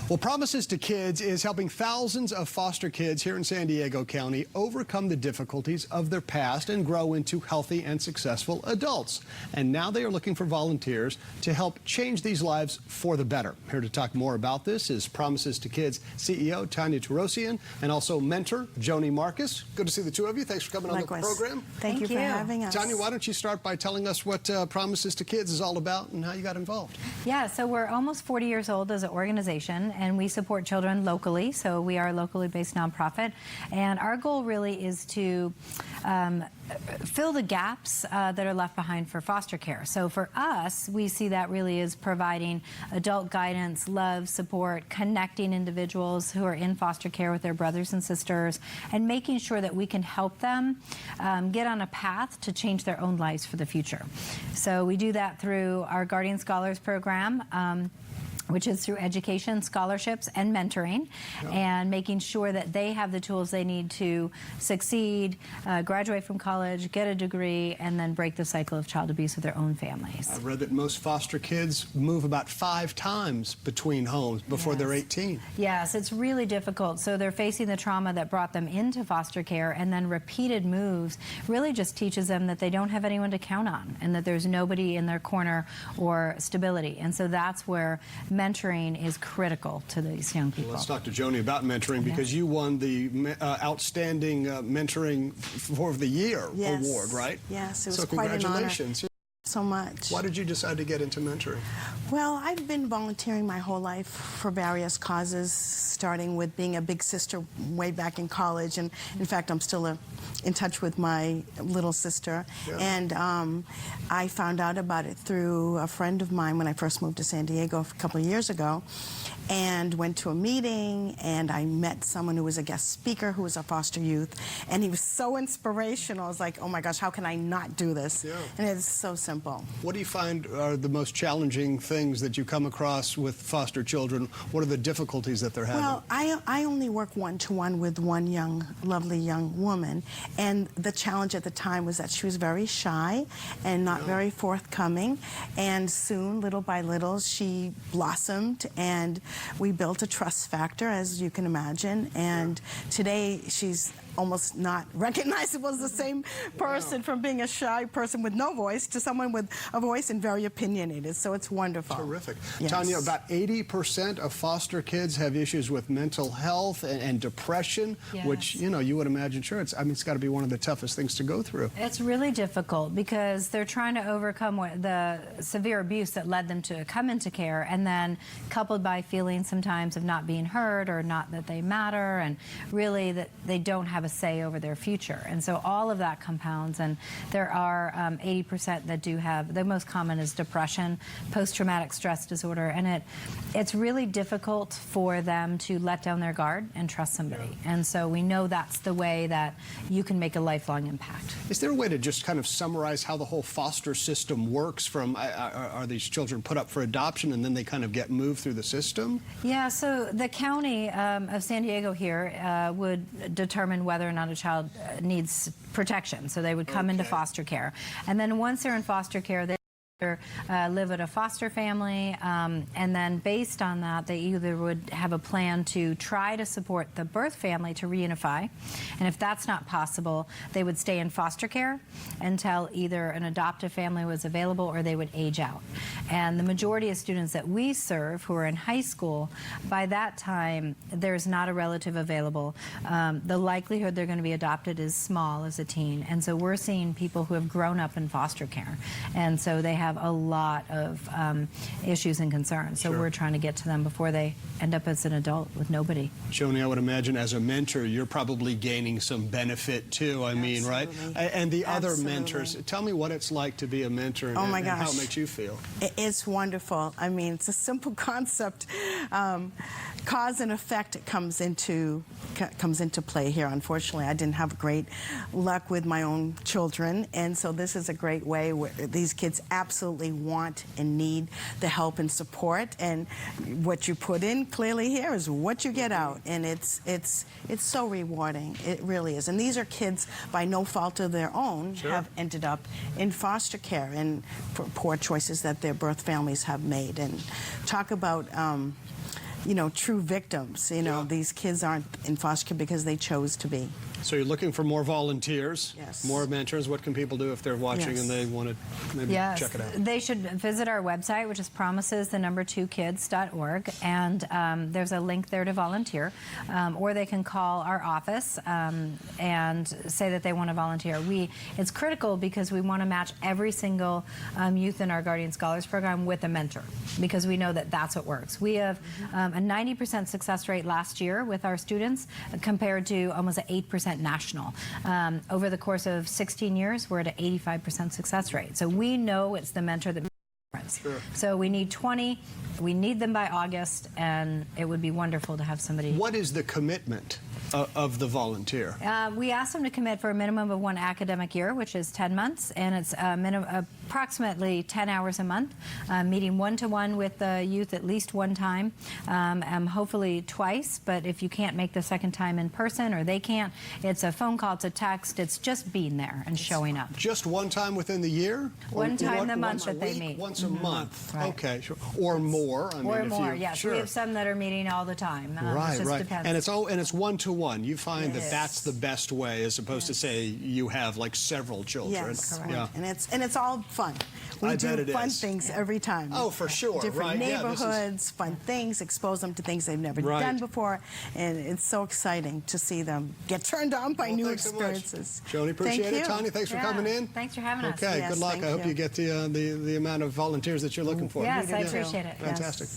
Well, Promises to Kids is helping thousands of foster kids here in San Diego County overcome the difficulties of their past and grow into healthy and successful adults. And now they are looking for volunteers to help change these lives for the better. Here to talk more about this is Promises to Kids CEO Tanya Tarosian and also mentor Joni Marcus. Good to see the two of you. Thanks for coming on the program. Thank you for having us. Tanya, why don't you start by telling us what Promises to Kids is all about and how you got involved? Yeah, so we're almost 40 years old as an organization, and we support children locally, so we are a locally based nonprofit, and our goal really is to fill the gaps that are left behind for foster care. So for us, we see that really as providing adult guidance, love, support, connecting individuals who are in foster care with their brothers and sisters, and making sure that we can help them get on a path to change their own lives for the future. So we do that through our Guardian Scholars program, which is through education, scholarships, and mentoring, and making sure that they have the tools they need to succeed, graduate from college, get a degree, and then break the cycle of child abuse with their own families. I read that most foster kids move about 5 times between homes before they're 18. Yes, it's really difficult. So they're facing the trauma that brought them into foster care, and then repeated moves really just teaches them that they don't have anyone to count on and that there's nobody in their corner or stability. And so that's where mentoring is critical to these young people. Well, let's talk to Joni about mentoring, because you won the Outstanding Mentoring for the Year award, right? Yes, it was so quite an honor. congratulations. So much. Why did you decide to get into mentoring? Well, I've been volunteering my whole life for various causes, starting with being a big sister way back in college, and in fact I'm still in touch with my little sister. And I found out about it through a friend of mine when I first moved to San Diego a couple of years ago, and went to a meeting, and I met someone who was a guest speaker who was a foster youth, and he was so inspirational. I was like, oh my gosh, how can I not do this? And it's so simple. What do you find are the most challenging things that you come across with foster children? What are the difficulties that they're having? Well, I only work one-to-one with one lovely young woman, and the challenge at the time was that she was very shy and not very forthcoming, and soon, little by little, she blossomed, and we built a trust factor, as you can imagine, and today she's almost not recognizable as the same person, from being a shy person with no voice to someone with a voice and very opinionated. So it's wonderful. Terrific. Yes. Tanya, about 80% of foster kids have issues with mental health and depression, which, you know, you would imagine, sure, it's got to be one of the toughest things to go through. It's really difficult because they're trying to overcome the severe abuse that led them to come into care, and then coupled by feelings sometimes of not being heard or not that they matter, and really that they don't have a say over their future. And so all of that compounds, and there are 80% that do have, the most common is depression, post-traumatic stress disorder, and it's really difficult for them to let down their guard and trust somebody. And so we know that's the way that you can make a lifelong impact. Is there a way to just kind of summarize how the whole foster system works? From are these children put up for adoption and then they kind of get moved through the system? Yeah, so the county of San Diego here would determine whether or not a child needs protection. So they would come into foster care. And then once they're in foster care, they live at a foster family, and then based on that, they either would have a plan to try to support the birth family to reunify, and if that's not possible, they would stay in foster care until either an adoptive family was available or they would age out. And the majority of students that we serve who are in high school, by that time, there's not a relative available. The likelihood they're going to be adopted is small as a teen, and so we're seeing people who have grown up in foster care, and so they have a lot of issues and concerns. So we're trying to get to them before they end up as an adult with nobody. Joni, I would imagine as a mentor, you're probably gaining some benefit too, I mean, right? And the other mentors, tell me what it's like to be a mentor and, and how it makes you feel. It's wonderful. I mean, it's a simple concept. Cause and effect comes into play here. Unfortunately, I didn't have great luck with my own children, and so this is a great way where these kids absolutely want and need the help and support, and what you put in clearly here is what you get out, and it's so rewarding. It really is. And these are kids by no fault of their own have ended up in foster care and for poor choices that their birth families have made. And talk about true victims. These kids aren't in foster care because they chose to be. So you're looking for more volunteers, Yes. more mentors. What can people do if they're watching Yes. and they want to maybe check it out? They should visit our website, which is Promises2Kids.org, and there's a link there to volunteer, or they can call our office and say that they want to volunteer. It's critical because we want to match every single youth in our Guardian Scholars Program with a mentor, because we know that that's what works. We have a 90% success rate last year with our students compared to almost an 8% national. Over the course of 16 years, we're at an 85% success rate. So we know it's the mentor that makes a difference. Sure. So we need 20. We need them by August, and it would be wonderful to have somebody. What is the commitment of the volunteer? We ask them to commit for a minimum of 1 academic year, which is 10 months, and it's approximately 10 hours a month, meeting one-to-one with the youth at least one time, hopefully twice, but if you can't make the second time in person or they can't, it's a phone call, it's a text, it's just being there and showing up. Just one time within the year? One time a month once that they week? meet. Once a month. Right. Okay, sure. Or more. Or more, yes. Sure. We have some that are meeting all the time. Right, it just right. depends. And it's one-to-one. You find that Yes. that's the best way, as opposed to say you have like several children. Yes, Correct. Yeah. and it's all fun. We I do bet it fun is. things every time. Oh, for sure. Different Right. Yeah, this is- neighborhoods, fun things, expose them to things they've never Right. done before, and it's so exciting to see them get turned on by Well, new thanks so much. experiences. Joni, appreciate Thank it. you. Tanya, thanks for Yeah. coming in. Thanks for having us. Okay, Yes, good luck. thank I hope you. you get the amount of volunteers that you're looking for. Yes, I You do. appreciate it. Yes. Fantastic.